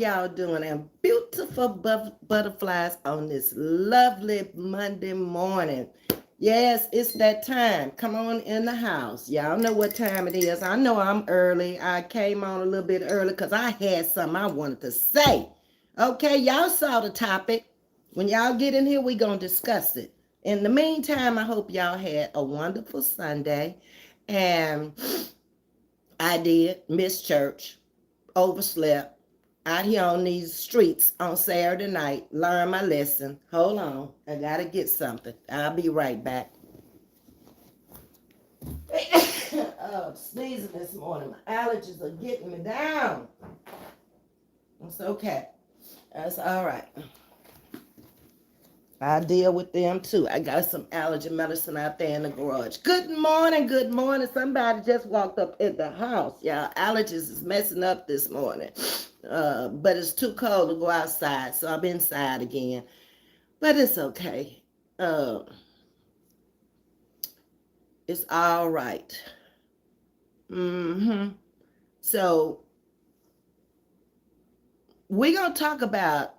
Y'all doing? And beautiful butterflies on this lovely Monday morning. Yes, it's that time. Come on in the house. Y'all know what time it is. I know I'm early. I came on a little bit early because I had something I wanted to say. Okay, y'all saw the topic. When y'all get in here, we going to discuss it. In the meantime, I hope y'all had a wonderful Sunday. And I did miss church, overslept, out here on these streets on Saturday night, learn my lesson. Hold on, I gotta get something. I'll be right back. Oh, sneezing this morning. My allergies are getting me down. It's okay. That's all right. I deal with them too. I got some allergy medicine out there in the garage. Good morning, good morning. Somebody just walked up in the house. Yeah, allergies is messing up this morning. But it's too cold to go outside, so I'm inside again. But it's okay. Uh, it's all right. Mm-hmm. So we're gonna talk about,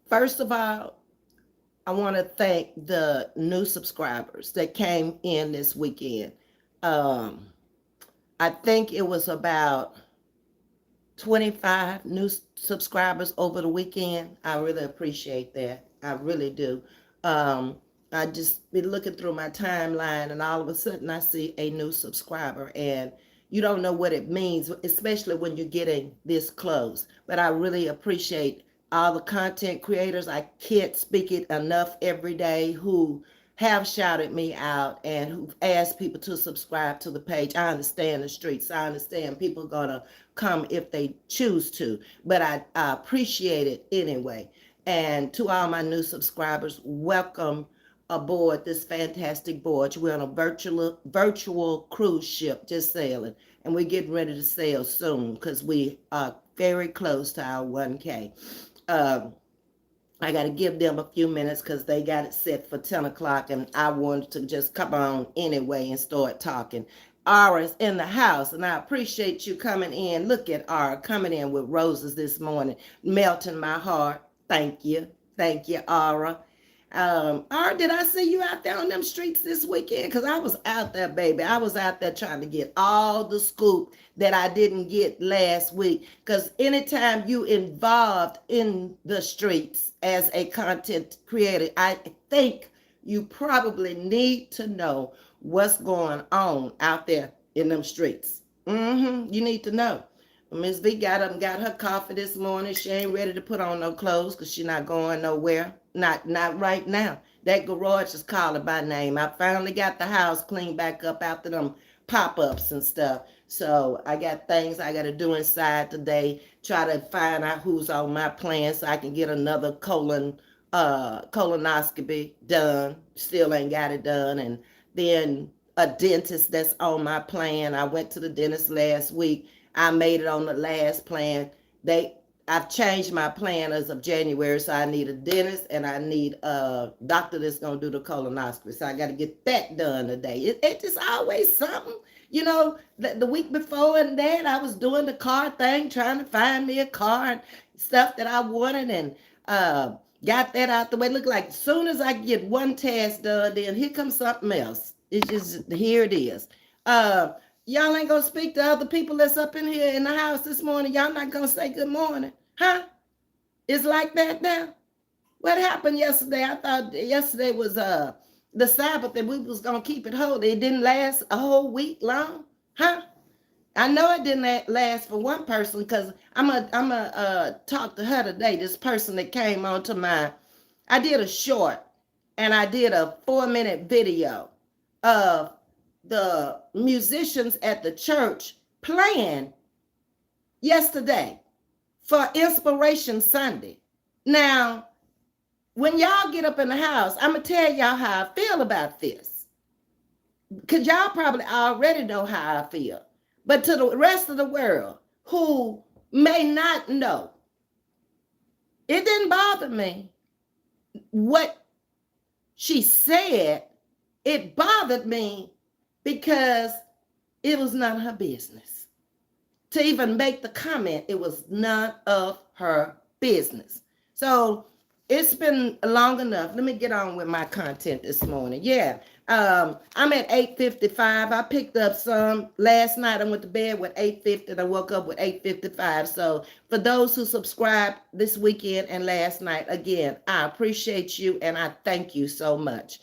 first of all, I want to thank the new subscribers that came in this weekend. Um, I think it was about 25 new subscribers over the weekend. I really appreciate that. I really do. Um, I just been looking through my timeline and all of a sudden I see a new subscriber and you don't know what it means, especially when you're getting this close. But I really appreciate all the content creators. I can't speak it enough every day who have shouted me out and who've asked people to subscribe to the page. I understand the streets. I understand people are gonna come if they choose to, but I appreciate it anyway. And to all my new subscribers, welcome aboard this fantastic voyage. We're on a virtual cruise ship just sailing, and we're getting ready to sail soon because we are very close to our 1K. Um, I got to give them a few minutes because they got it set for 10 o'clock and I wanted to just come on anyway and start talking. Ara's in the house and I appreciate you coming in. Look at Ara coming in with roses this morning, melting my heart. Thank you. Thank you, Ara. Ara, did I see you out there on them streets this weekend? Because I was out there, baby. I was out there trying to get all the scoop that I didn't get last week. Because anytime you involved in the streets as a content creator, I think you probably need to know what's going on out there in them streets. You need to know. Ms.V got up and got her coffee this morning. She ain't ready to put on no clothes because she not going nowhere. Not right now. That garage is calling by name. I finally got the house cleaned back up after them pop-ups and stuff. So I got things I got to do inside today. Try to find out who's on my plan so I can get another colonoscopy done. Still ain't got it done. And then a dentist that's on my plan. I went to the dentist last week. I made it on the last plan. I've changed my plan as of January, so I need a dentist and I need a doctor that's gonna do the colonoscopy. So I got to get that done today. It's just always something, you know. The week before and that, I was doing the car thing, trying to find me a car and stuff that I wanted, and got that out the way. Look like as soon as I get one task done, then here comes something else. It's just here it is. Uh, Y'all ain't gonna speak to other people that's up in here in the house this morning. Y'all not gonna say good morning, huh? It's like that now. What happened yesterday? I thought yesterday was the Sabbath and we was gonna keep it holy. It didn't last a whole week long, huh? I know it didn't last for one person because I'm a talk to her today. This person that came onto my, I did a short and I did a 4-minute video of the musicians at the church playing yesterday for Inspiration Sunday. Now, when y'all get up in the house, I'm going to tell y'all how I feel about this. Because y'all probably already know how I feel. But to the rest of the world who may not know, it didn't bother me what she said. It bothered me because it was none of her business. to even make the comment. It was none of her business. So it's been long enough. Let me get on with my content this morning. Yeah. I'm at 8:55. I picked up some last night. I went to bed with 8:50 and I woke up with 8:55. So for those who subscribed this weekend and last night, again, I appreciate you and I thank you so much.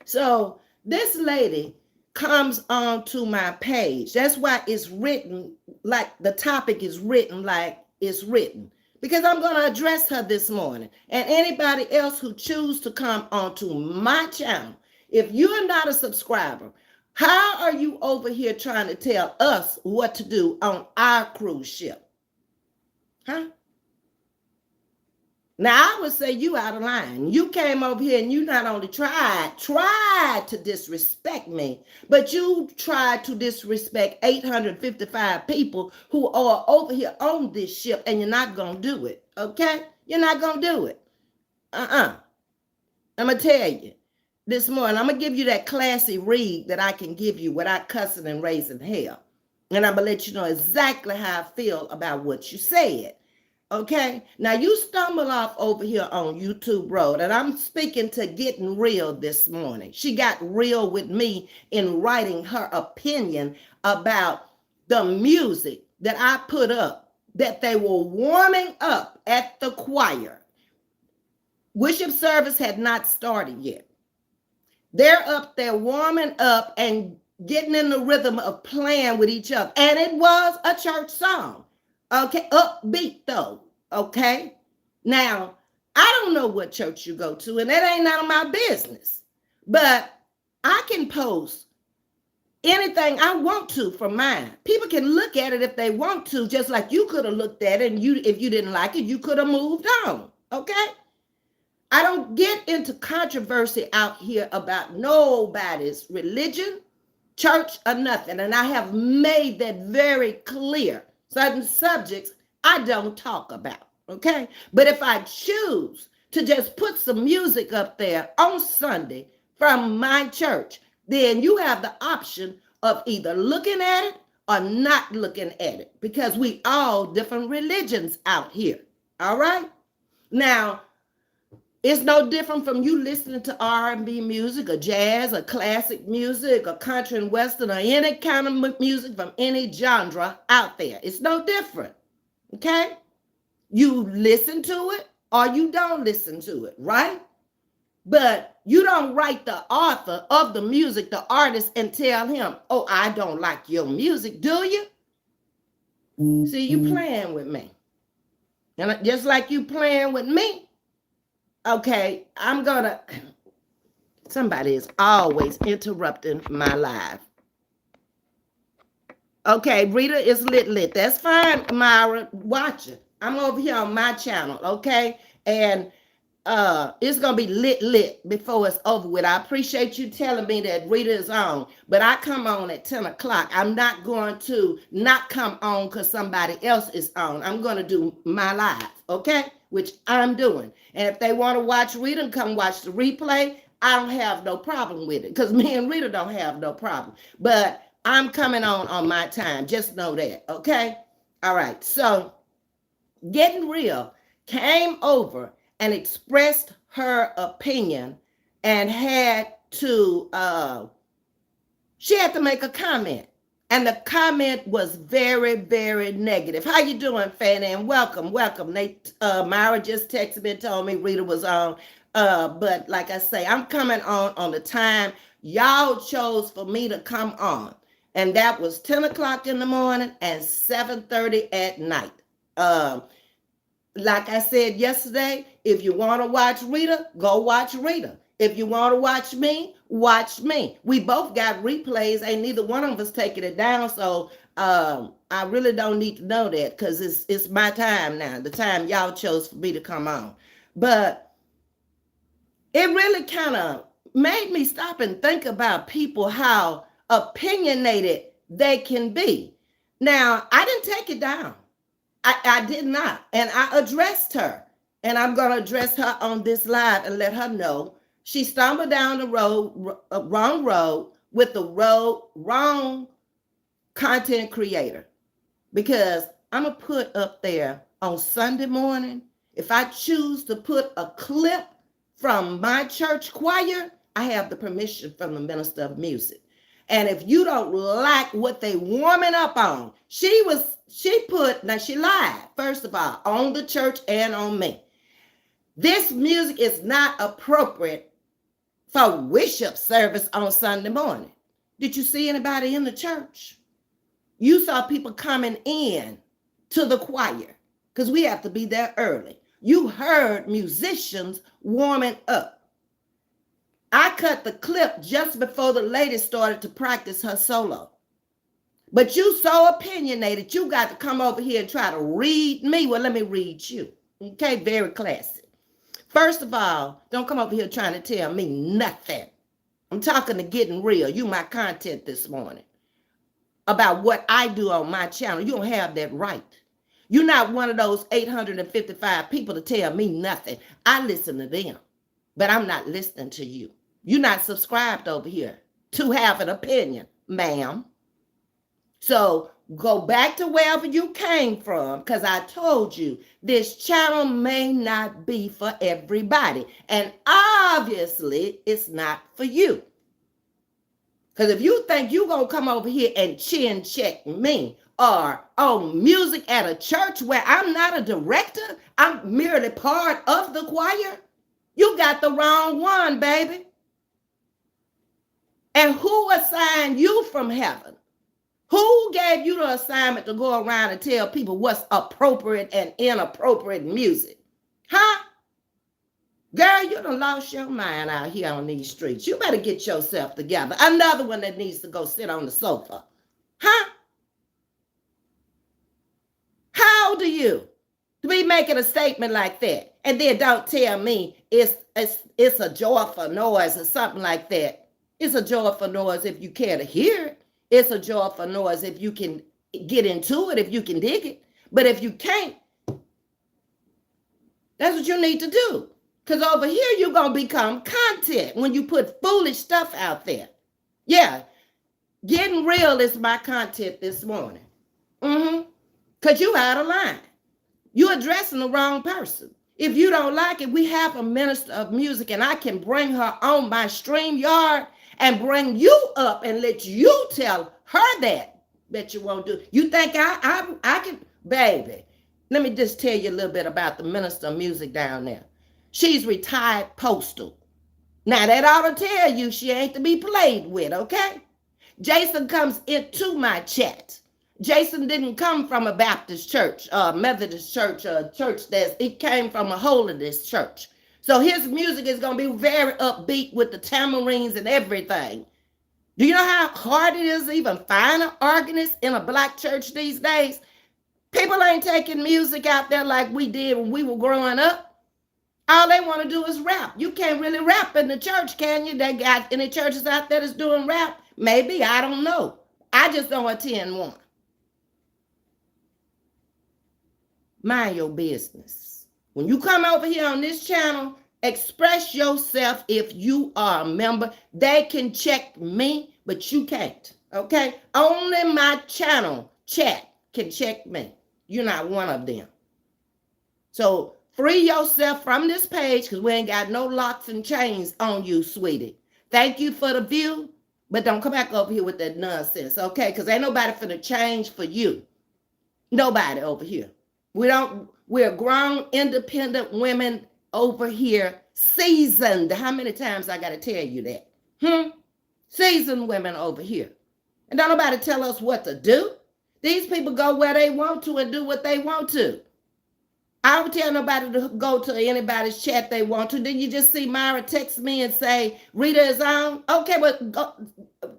So this lady comes onto my page. That's why it's written like the topic is written like it's written. Because I'm going to address her this morning. And anybody else who choose to come onto my channel, if you are not a subscriber, how are you over here trying to tell us what to do on our cruise ship? Huh? Now, I would say you out of line. You came over here and you not only tried to disrespect me, but you tried to disrespect 855 people who are over here on this ship, and you're not going to do it, okay? You're not going to do it. I'm going to tell you this morning, I'm going to give you that classy read that I can give you without cussing and raising hell. And I'm going to let you know exactly how I feel about what you said. Okay, now you stumble off over here on YouTube Road, and I'm speaking to Getting Real this morning. She got real with me in writing her opinion about the music that I put up, that they were warming up at the choir. Worship service had not started yet. They're up there warming up and getting in the rhythm of playing with each other. And it was a church song. Okay, upbeat though. Okay, now I don't know what church you go to, and that ain't none of my business. But I can post anything I want to from mine. People can look at it if they want to, just like you could have looked at it, and if you didn't like it, you could have moved on. Okay, I don't get into controversy out here about nobody's religion, church, or nothing, and I have made that very clear. Certain subjects I don't talk about, okay? But if I choose to just put some music up there on Sunday from my church, then you have the option of either looking at it or not looking at it, because we all different religions out here, all right? Now, it's no different from you listening to R&B music or jazz or classic music or country and western or any kind of music from any genre out there. It's no different, okay? You listen to it or you don't listen to it, right? But you don't write the author of the music, the artist, and tell him, oh, I don't like your music, do you? See, you playing with me. And just like you playing with me, okay, somebody is always interrupting my live. Okay, Rita is lit. That's fine, Myra. Watch it. I'm over here on my channel, okay? And it's gonna be lit before it's over with. I appreciate you telling me that Rita is on, but I come on at 10 o'clock. I'm not going to not come on because somebody else is on. I'm gonna do my live, okay? Which I'm doing. And if they want to watch Rita and come watch the replay, I don't have no problem with it, because me and Rita don't have no problem. But I'm coming on my time. Just know that, okay? All right, so Getting Real came over and expressed her opinion and she had to make a comment. And the comment was very, very negative. How you doing, Fanny? And welcome. Myra just texted me and told me Rita was on. But like I say, I'm coming on the time y'all chose for me to come on. And that was 10 o'clock in the morning and 7:30 at night. Like I said yesterday, if you want to watch Rita, go watch Rita. If you want to watch me, watch me. We both got replays. Ain't neither one of us taking it down. So I really don't need to know that, because it's my time now, the time y'all chose for me to come on. But it really kind of made me stop and think about people, how opinionated they can be. Now, I didn't take it down. I did not. And I addressed her. And I'm going to address her on this live and let her know she stumbled down the wrong road with the wrong content creator, because I'm going to put up there on Sunday morning, if I choose to put a clip from my church choir, I have the permission from the minister of music. And if you don't like what they warming up on, she put, now she lied, first of all, on the church and on me. This music is not appropriate for worship service on Sunday morning. Did you see anybody in the church? You saw people coming in to the choir because we have to be there early. You heard musicians warming up. I cut the clip just before the lady started to practice her solo. But you so opinionated, you got to come over here and try to read me. Well, let me read you. Okay, very classy. First of all, don't come over here trying to tell me nothing. I'm talking to Getting Real. You my content this morning about what I do on my channel. You don't have that right. You're not one of those 855 people to tell me nothing. I listen to them, but I'm not listening to you. You're not subscribed over here to have an opinion, ma'am. So go back to wherever you came from, because I told you this channel may not be for everybody. And obviously, it's not for you. Because if you think you're going to come over here and chin check me or on music at a church where I'm not a director, I'm merely part of the choir, you got the wrong one, baby. And who assigned you from heaven? Who gave you the assignment to go around and tell people what's appropriate and inappropriate music? Huh? Girl, you done lost your mind out here on these streets. You better get yourself together. Another one that needs to go sit on the sofa. Huh? How old are you to be making a statement like that? And then don't tell me it's a joyful noise or something like that. It's a joyful noise if you care to hear it. It's a joyful noise if you can get into it, if you can dig it. But if you can't, that's what you need to do. Because over here, you're going to become content when you put foolish stuff out there. Yeah, Getting Real is my content this morning. Because you out of line. You're addressing the wrong person. If you don't like it, we have a minister of music, and I can bring her on my StreamYard and bring you up and let you tell her that. Bet you won't do. You think I can, baby? Let me just tell you a little bit about the minister of music down there. She's retired postal. Now that ought to tell you she ain't to be played with, okay? Jason comes into my chat. Jason didn't come from a Baptist church, a Methodist church, a church he came from a holiness church. So his music is going to be very upbeat with the tamarines and everything. Do you know how hard it is to even find an organist in a black church these days? People ain't taking music out there like we did when we were growing up. All they want to do is rap. You can't really rap in the church, can you? They got any churches out there that's doing rap? Maybe, I don't know. I just don't attend one. Mind your business. When you come over here on this channel, express yourself if you are a member. They can check me, but you can't, okay? Only my channel chat can check me. You're not one of them. So free yourself from this page because we ain't got no locks and chains on you, sweetie. Thank you for the view, but don't come back over here with that nonsense, okay? Because ain't nobody finna change for you. Nobody over here. We're grown, independent women over here, seasoned. How many times I got to tell you that? Seasoned women over here. And don't nobody tell us what to do. These people go where they want to and do what they want to. I don't tell nobody to go to anybody's chat they want to. Then you just see Myra text me and say, Rita is on. Okay, but go,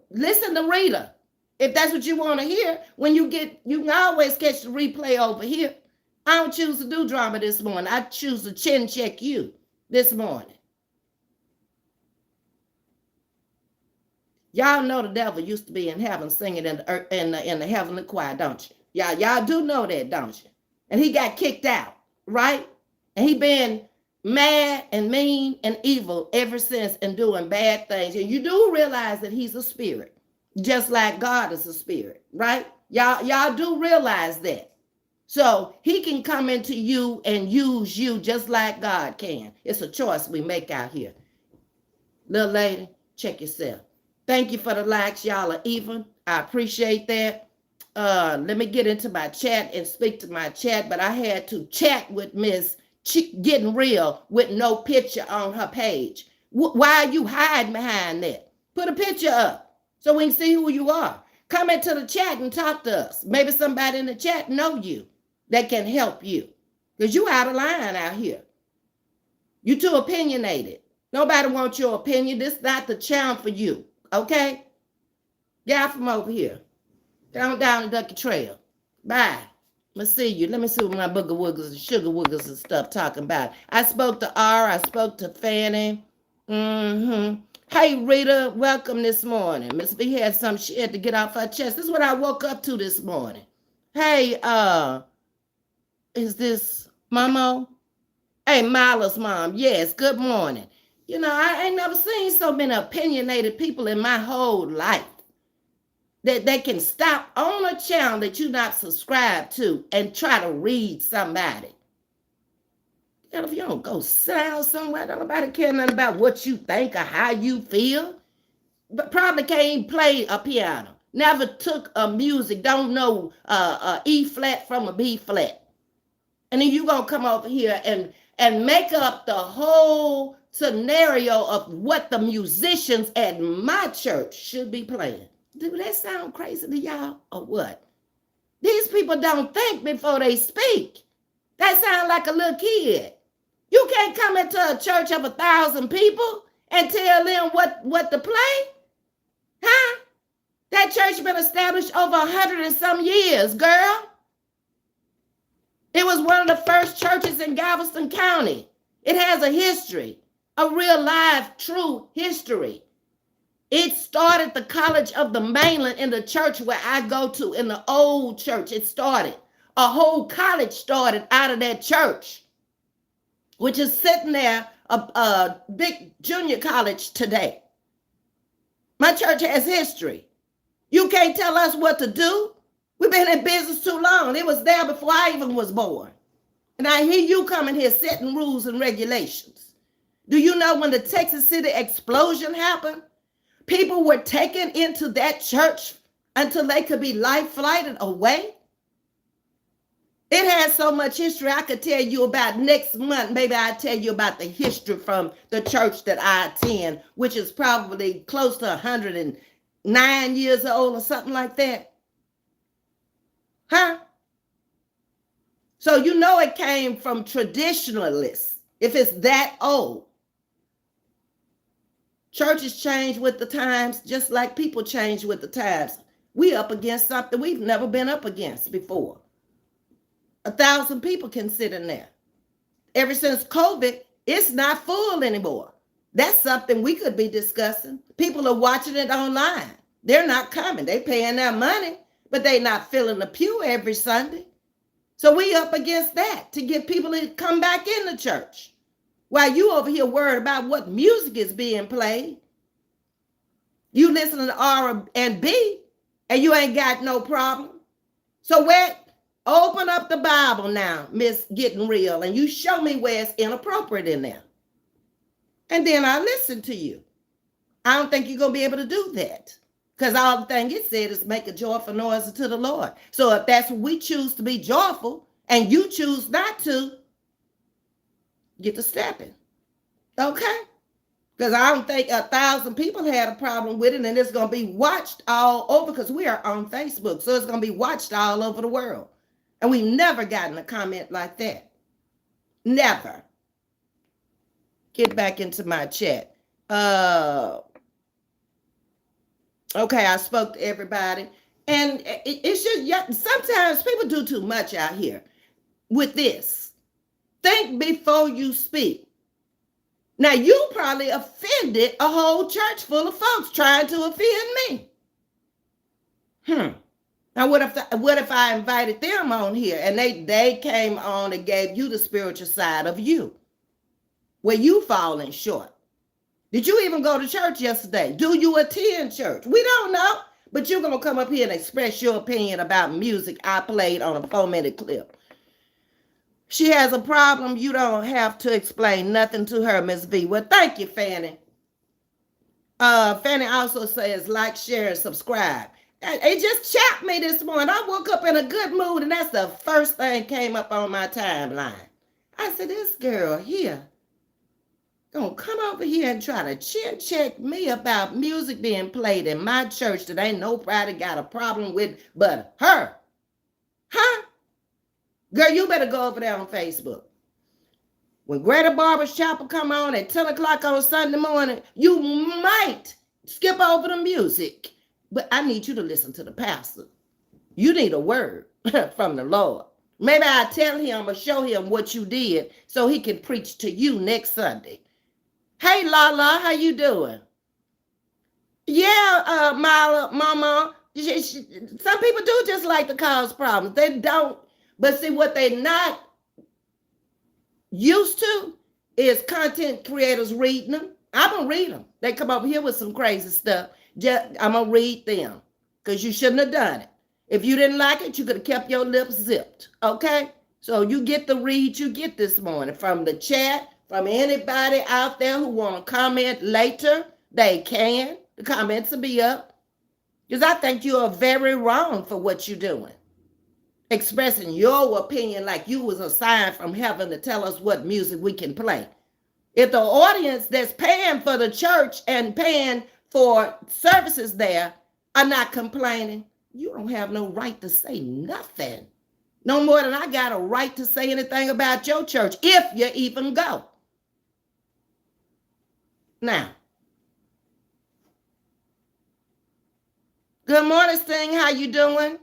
listen to Rita. If that's what you want to hear, you can always catch the replay over here. I don't choose to do drama this morning. I choose to chin check you this morning. Y'all know the devil used to be in heaven singing in the heavenly choir, don't you? Y'all do know that, don't you? And he got kicked out, right? And he been mad and mean and evil ever since and doing bad things. And you do realize that he's a spirit. just like God is a spirit, right? Y'all do realize that. So he can come into you and use you just like God can. It's a choice we make out here. Little lady, check yourself. Thank you for the likes. Y'all are even. I appreciate that. Let me get into my chat and speak to my chat, but I had to chat with Miss Getting Real with no picture on her page. Why are you hiding behind that? Put a picture up so we can see who you are. Come into the chat and talk to us. Maybe somebody in the chat know you that can help you, because you out of line out here. You too opinionated. Nobody wants your opinion. This is not the channel for you. Okay? Get out from over here. Down the Ducky Trail. Bye. Let's see you. Let me see what my booger woogers and sugar woogers and stuff talking about. I spoke to R. I spoke to Fanny. Hey, Rita, welcome this morning. Ms.V had some shit to get off her chest. This is what I woke up to this morning. Hey, is this Momo? Hey, Mila's mom. Yes, good morning. You know, I ain't never seen so many opinionated people in my whole life. That they can stop on a channel that you're not subscribed to and try to read somebody. You know, if you don't go sit down somewhere, don't nobody care nothing about what you think or how you feel. But probably can't play a piano. Never took a music, don't know a E flat from a B flat. And then you gonna come over here and make up the whole scenario of what the musicians at my church should be playing. Do that sound crazy to y'all or what? These people don't think before they speak. That sound like a little kid. You can't come into a church of 1,000 people and tell them what to play. Huh? That church been established over 100 and some years, girl. It was one of the first churches in Galveston County. It has a history, a real live, true history. It started the College of the Mainland in the church where I go to, in the old church. It started. A whole college started out of that church, which is sitting there, a big junior college today. My church has history. You can't tell us what to do. We've been in business too long. It was there before I even was born. And I hear you coming here setting rules and regulations. Do you know when the Texas City explosion happened? People were taken into that church until they could be life flighted away. It has so much history I could tell you about next month. Maybe I'll tell you about the history from the church that I attend, which is probably close to 109 years old or something like that. Huh? So you know it came from traditionalists, if it's that old. Churches change with the times, just like people change with the times. We up against something we've never been up against before. 1,000 people can sit in there. Ever since COVID, it's not full anymore. That's something we could be discussing. People are watching it online. They're not coming. They're paying their money, but they're not filling the pew every Sunday. So we up against that to get people to come back in the church. While you over here worried about what music is being played, you listen to R&B and you ain't got no problem. So open up the Bible now, Miss Getting Real, and you show me where it's inappropriate in there. And then I'll listen to you. I don't think you're going to be able to do that, because all the thing it said is make a joyful noise to the Lord. So if that's what we choose to be joyful and you choose not to, get to stepping. Okay? Because I don't think 1,000 people had a problem with it, and it's going to be watched all over, because we are on Facebook. So it's going to be watched all over the world. And we've never gotten a comment like that. Never. Get back into my chat. Okay, I spoke to everybody. And it's just, sometimes people do too much out here with this. Think before you speak. Now, you probably offended a whole church full of folks trying to offend me. Now, what if I invited them on here and they came on and gave you the spiritual side of you, where you falling short? Did you even go to church yesterday? Do you attend church? We don't know. But you're going to come up here and express your opinion about music I played on a 4-minute clip. She has a problem. You don't have to explain nothing to her, Ms. V. Well, thank you, Fanny. Fanny also says like, share, and subscribe. It just chapped me this morning. I woke up in a good mood, and that's the first thing came up on my timeline. I said, this girl here gonna come over here and try to chin check me about music being played in my church that ain't nobody got a problem with but her. Huh? Girl, you better go over there on Facebook. When Greater Barber's Chapel come on at 10 o'clock on Sunday morning, you might skip over the music. But I need you to listen to the pastor. You need a word from the Lord. Maybe I tell him or show him what you did so he can preach to you next Sunday. Hey, Lala, how you doing? Yeah, Mama. Some people do just like to cause problems. They don't. But see, what they not used to is content creators reading them. I'm going to read them. They come over here with some crazy stuff. I'm going to read them because you shouldn't have done it. If you didn't like it, you could have kept your lips zipped. Okay? So you get the read you get this morning from the chat, from anybody out there who want to comment later. They can. The comments will be up. Because I think you are very wrong for what you're doing. Expressing your opinion like you was assigned from heaven to tell us what music we can play. If the audience that's paying for the church and paying for services there are not complaining, you don't have no right to say nothing. No more than I got a right to say anything about your church, if you even go. Now, good morning, Sting. How you doing?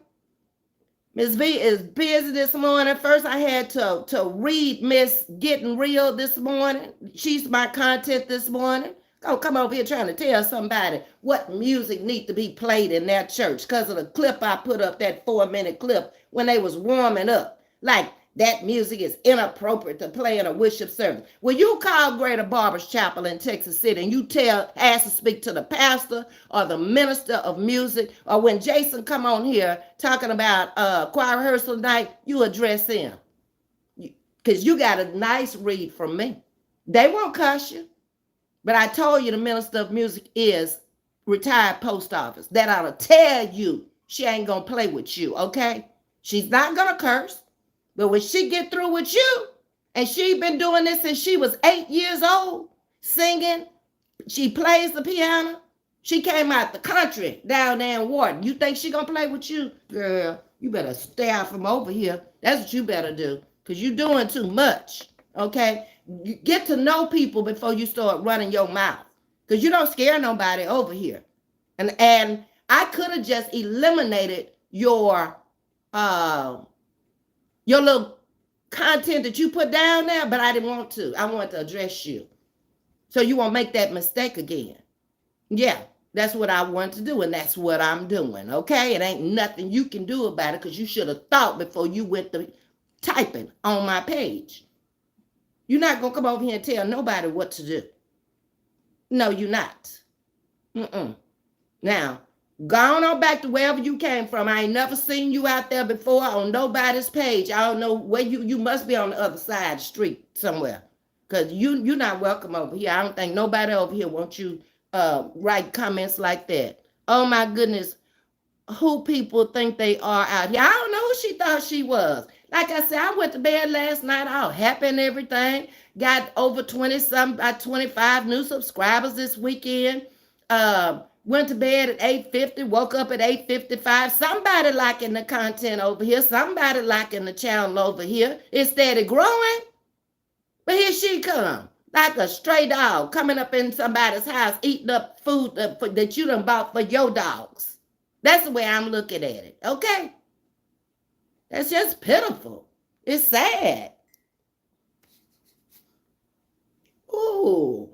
Ms.V is busy this morning. First, I had to read Miss Getting Real this morning. She's my content this morning. Come over here trying to tell somebody what music needs to be played in their church because of the clip I put up, that 4-minute clip when they was warming up. Like, that music is inappropriate to play in a worship service. When you call Greater Barber's Chapel in Texas City and you ask to speak to the pastor or the minister of music, or when Jason come on here talking about choir rehearsal night, you address him. Because you got a nice read from me. They won't cuss you. But I told you the minister of music is retired post office. That ought to tell you she ain't going to play with you, okay? She's not going to curse. But when she get through with you, and she been doing this since she was 8 years old, singing, she plays the piano. She came out the country down there in Wharton. You think she gonna play with you? Girl, you better stay out from over here. That's what you better do, because you're doing too much, okay? You get to know people before you start running your mouth, because you don't scare nobody over here. And I could have just eliminated your little content that you put down there, but I didn't want to. I wanted to address you. So you won't make that mistake again. Yeah, that's what I want to do, and that's what I'm doing, okay? It ain't nothing you can do about it because you should have thought before you went to typing on my page. You're not going to come over here and tell nobody what to do. No, you're not. Now, go on back to wherever you came from. I ain't never seen you out there before on nobody's page. I don't know where you must be on the other side of the street somewhere. Because you're not welcome over here. I don't think nobody over here wants you write comments like that. Oh my goodness. Who people think they are out here. I don't know who she thought she was. Like I said, I went to bed last night all happy and everything. Got over 25 new subscribers this weekend. Went to bed at 8:50, woke up at 8:55. Somebody liking the content over here. Somebody liking the channel over here. It's steady growing. But here she come, like a stray dog coming up in somebody's house, eating up food that you done bought for your dogs. That's the way I'm looking at it, okay? That's just pitiful. It's sad. Ooh.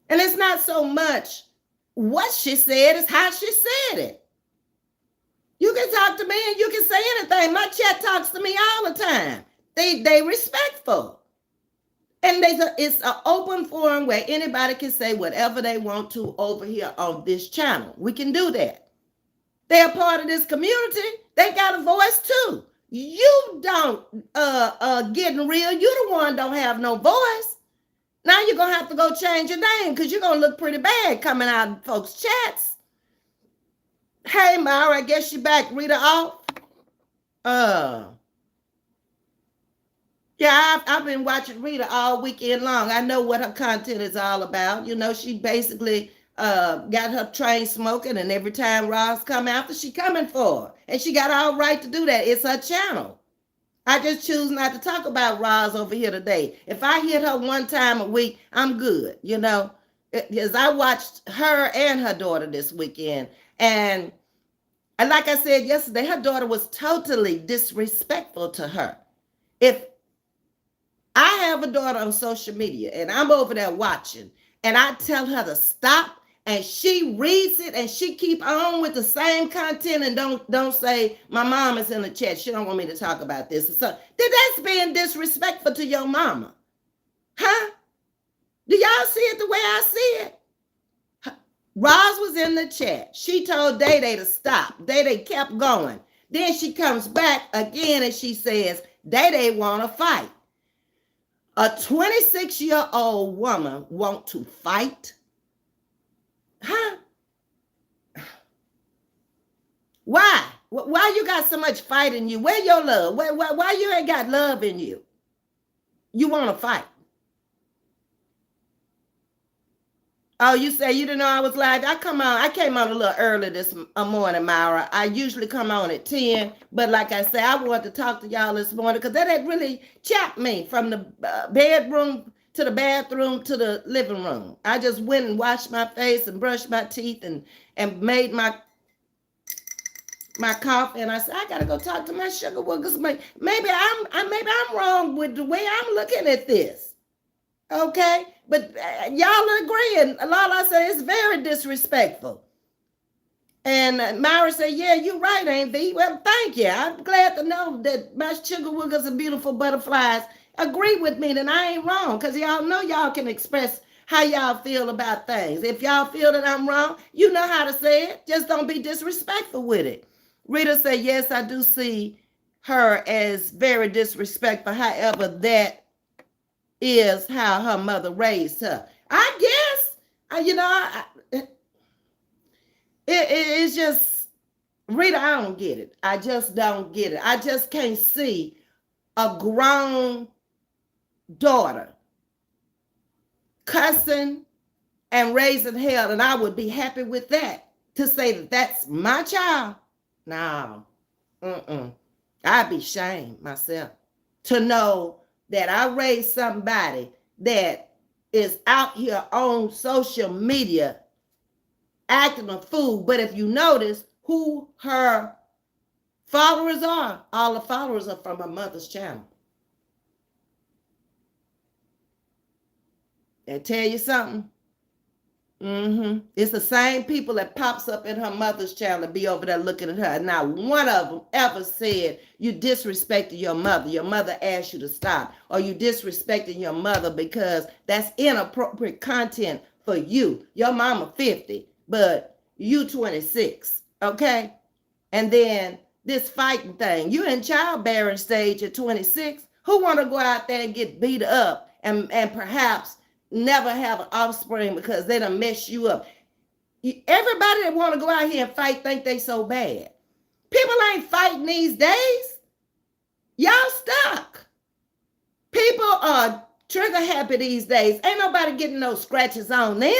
And it's not so much what she said, it's how she said it. You can talk to me and you can say anything. My chat talks to me all the time. They respectful. And it's an open forum where anybody can say whatever they want to over here on this channel. We can do that. They're part of this community. They got a voice too. You don't getting real. You the one don't have no voice. Now you're gonna have to go change your name because you're gonna look pretty bad coming out of folks' chats. Hey Myra, I guess you're back. Rita off. Uh yeah, I've been watching Rita all weekend long. I know what her content is all about. You know, she basically got her train smoking, and every time Ross come after, she coming for her. And she got all right to do that. It's her channel. I just choose not to talk about Roz over here today. If I hit her one time a week, I'm good, you know. Because I watched her and her daughter this weekend. And like I said yesterday, her daughter was totally disrespectful to her. If I have a daughter on social media and I'm over there watching and I tell her to stop and she reads it and she keep on with the same content and don't say my mom is in the chat, she don't want me to talk about this, so then that's being disrespectful to your mama. Huh? Do y'all see it the way I see it? Roz was in the chat. She told Day Day to stop. Day Day kept going. Then she comes back again and she says Day Day want to fight. A 26-year-old woman want to fight? Huh? Why? Why you got so much fight in you? Where your love? Why you ain't got love in you? You want to fight? Oh, you say you didn't know I was live? I came on a little early this morning, Myra. I usually come on at 10, but like I said, I wanted to talk to y'all this morning because that had really chapped me from the bedroom to the bathroom to the living room. I just went and washed my face and brushed my teeth and made my coffee, and I said, I gotta go talk to my sugar wookers. Maybe I'm wrong with the way I'm looking at this. Okay, but y'all agree, and Lala said it's very disrespectful. And Myra said, yeah, you're right, Ms.V. Well, thank you. I'm glad to know that my sugar wookers and beautiful butterflies agree with me, then I ain't wrong, because y'all know y'all can express how y'all feel about things. If y'all feel that I'm wrong, you know how to say it. Just don't be disrespectful with it. Rita said, yes, I do see her as very disrespectful. However, that is how her mother raised her. I guess, it's just, Rita, I don't get it. I just don't get it. I just can't see a grown daughter cussing and raising hell, and I would be happy with that. To say that that's my child, no, I'd be shamed myself to know that I raised somebody that is out here on social media acting a fool. But if you notice who her followers are, all the followers are from her mother's channel. And tell you something, it's the same people that pops up in her mother's channel and be over there looking at her. Now, one of them ever said you disrespected your mother. Your mother asked you to stop. Or you disrespecting your mother because that's inappropriate content for you. Your mama 50, but you 26, okay? And then this fighting thing. You in childbearing stage at 26. Who want to go out there and get beat up and perhaps never have an offspring because they done mess you up? Everybody that want to go out here and fight think they so bad. People ain't fighting these days. Y'all stuck. People are trigger happy these days. Ain't nobody getting no scratches on them.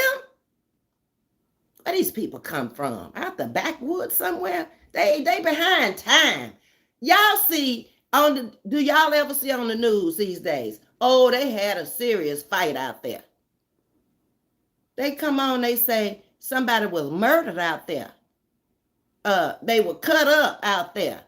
Where these people come from? Out the backwoods somewhere? They behind time. Y'all see do y'all ever see on the news these days? Oh, they had a serious fight out there. They come on, they say somebody was murdered out there. They were cut up out there.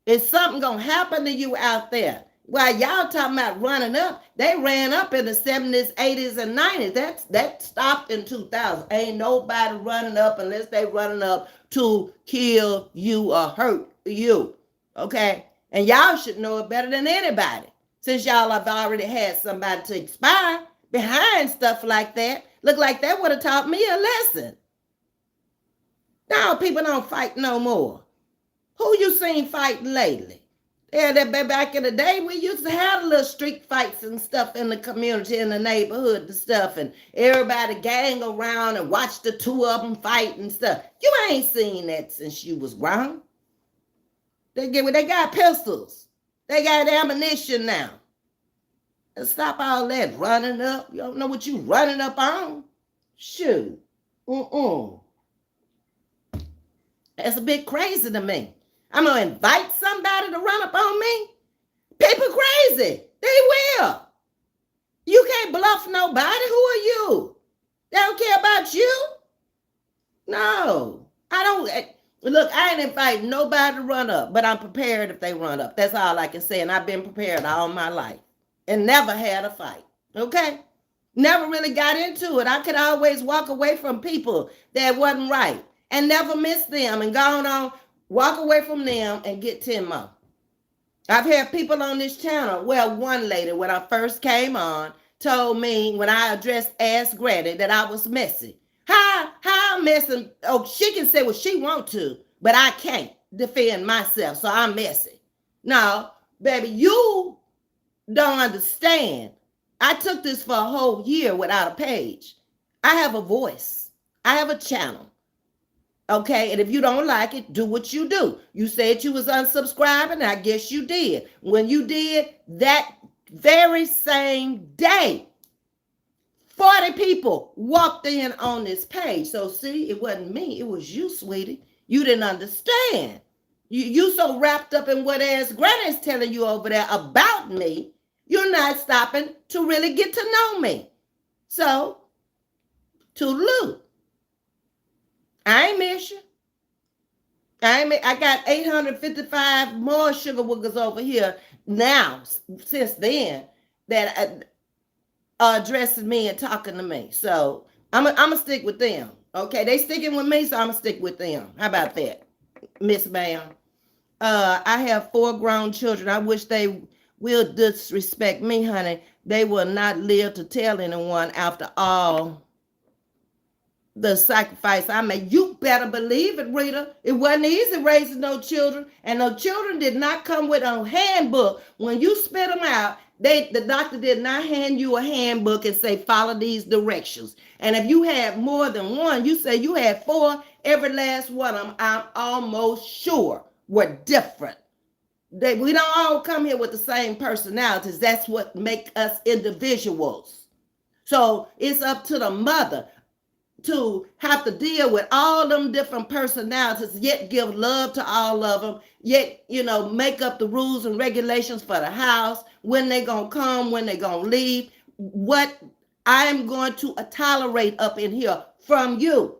Is something gonna happen to you out there? While y'all talking about running up, they ran up in the 70s, 80s, and 90s. That stopped in 2000. Ain't nobody running up unless they running up to kill you or hurt you. Okay? And y'all should know it better than anybody, since y'all have already had somebody to expire behind stuff like that. Look like that would have taught me a lesson. Now people don't fight no more. Who you seen fighting lately? Yeah, that back in the day, we used to have little street fights and stuff in the community, in the neighborhood and stuff, and everybody gang around and watch the two of them fight and stuff. You ain't seen that since you was grown. They got pistols. They got ammunition now. And stop all that running up. You don't know what you running up on. Shoot. That's a bit crazy to me. I'm going to invite somebody to run up on me? People crazy. They will. You can't bluff nobody. Who are you? They don't care about you? No. I don't. Look, I ain't inviting nobody to run up, but I'm prepared if they run up. That's all I can say. And I've been prepared all my life and never had a fight. Okay? Never really got into it. I could always walk away from people that wasn't right and never miss them and gone on, walk away from them and get 10 more. I've had people on this channel. Well, one lady, when I first came on, told me when I asked Granny that I was messy. How messy? Oh, she can say what she want to, but I can't defend myself, so I'm messy. No, baby, you don't understand. I took this for a whole year without a page. I have a voice. I have a channel. Okay, and if you don't like it, do what you do. You said you was unsubscribing, I guess you did. When you did, that very same day, 40 people walked in on this page. So see, it wasn't me, it was you, sweetie. You didn't understand. You so wrapped up in what ass Granny's telling you over there about me, you're not stopping to really get to know me. So, toodaloo. I ain't miss you. I got 855 more sugar woogers over here now, since then, that are addressing me and talking to me. So I'm going to stick with them. Okay, they sticking with me, so I'm going to stick with them. How about that, Ms.V? I have 4 grown children. I wish they will disrespect me, honey. They will not live to tell anyone after all the sacrifice I made. You better believe it, Rita. It wasn't easy raising no children, and no children did not come with a handbook. When you spit them out, the doctor did not hand you a handbook and say, follow these directions. And if you had more than one, you say you had 4, every last one of them, I'm almost sure, were different. We don't all come here with the same personalities. That's what make us individuals. So it's up to the mother to have to deal with all them different personalities, yet give love to all of them, yet, make up the rules and regulations for the house, when they gonna come, when they gonna leave, what I am going to tolerate up in here from you.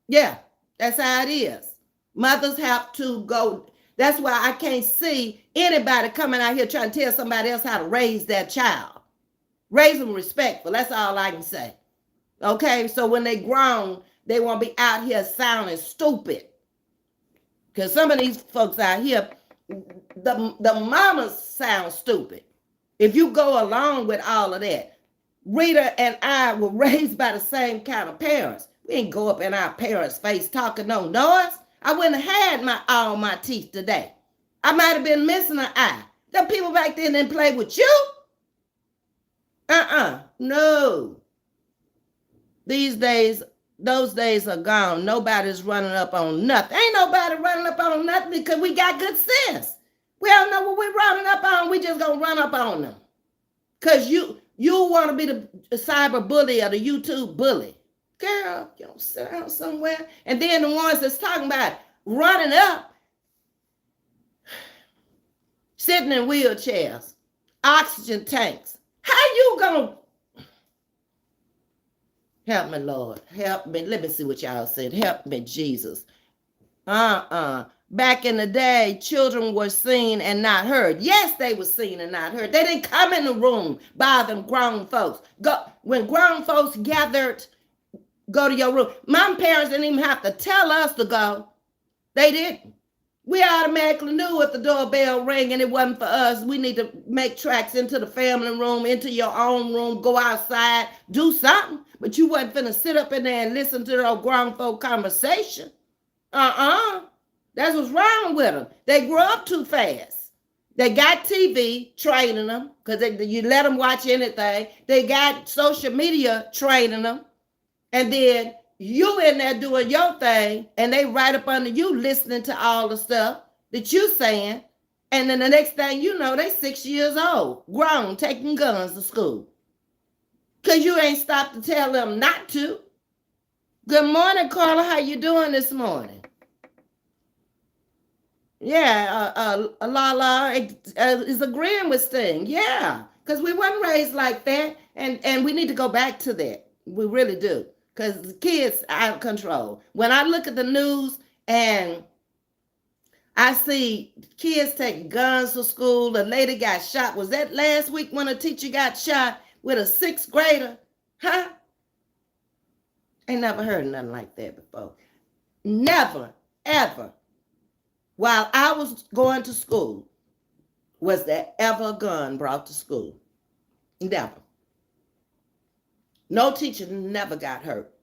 Yeah, that's how it is. Mothers have to go. That's why I can't see anybody coming out here trying to tell somebody else how to raise their child. Raise them respectful. That's all I can say. Okay, so when they grown, they won't be out here sounding stupid. Because some of these folks out here, the mamas sound stupid. If you go along with all of that, Rita and I were raised by the same kind of parents. We didn't go up in our parents' face talking no noise. I wouldn't have had all my teeth today. I might have been missing an eye. Them people back then didn't play with you. No. These days, those days are gone. Nobody's running up on nothing. Ain't nobody running up on nothing because we got good sense. We don't know what we're running up on. We just gonna run up on them. Because you want to be the cyber bully or the YouTube bully. Girl, you don't sit down somewhere. And then the ones that's talking about running up, sitting in wheelchairs, oxygen tanks. How you gonna... Help me, Lord. Help me. Let me see what y'all said. Help me, Jesus. Back in the day, children were seen and not heard. Yes, they were seen and not heard. They didn't come in the room by them grown folks. When grown folks gathered, go to your room. My parents didn't even have to tell us to go. They didn't. We automatically knew if the doorbell rang and it wasn't for us, we need to make tracks into the family room, into your own room, go outside, do something. But you wasn't finna sit up in there and listen to their grown folk conversation. That's what's wrong with them. They grew up too fast. They got TV training them because you let them watch anything. They got social media training them. And then you in there doing your thing and they right up under you listening to all the stuff that you saying. And then the next thing you know, they 6 years old, grown, taking guns to school. Because you ain't stopped to tell them not to. Good morning, Carla. How you doing this morning? Yeah, Lala is agreeing with Sting. Yeah, because we weren't raised like that, and we need to go back to that. We really do, because the kids are out of control. When I look at the news and I see kids take guns to school, a lady got shot. Was that last week when a teacher got shot with a sixth grader? Huh? Ain't never heard nothing like that before. Never, ever. While I was going to school, was there ever a gun brought to school? Never. No teacher never got hurt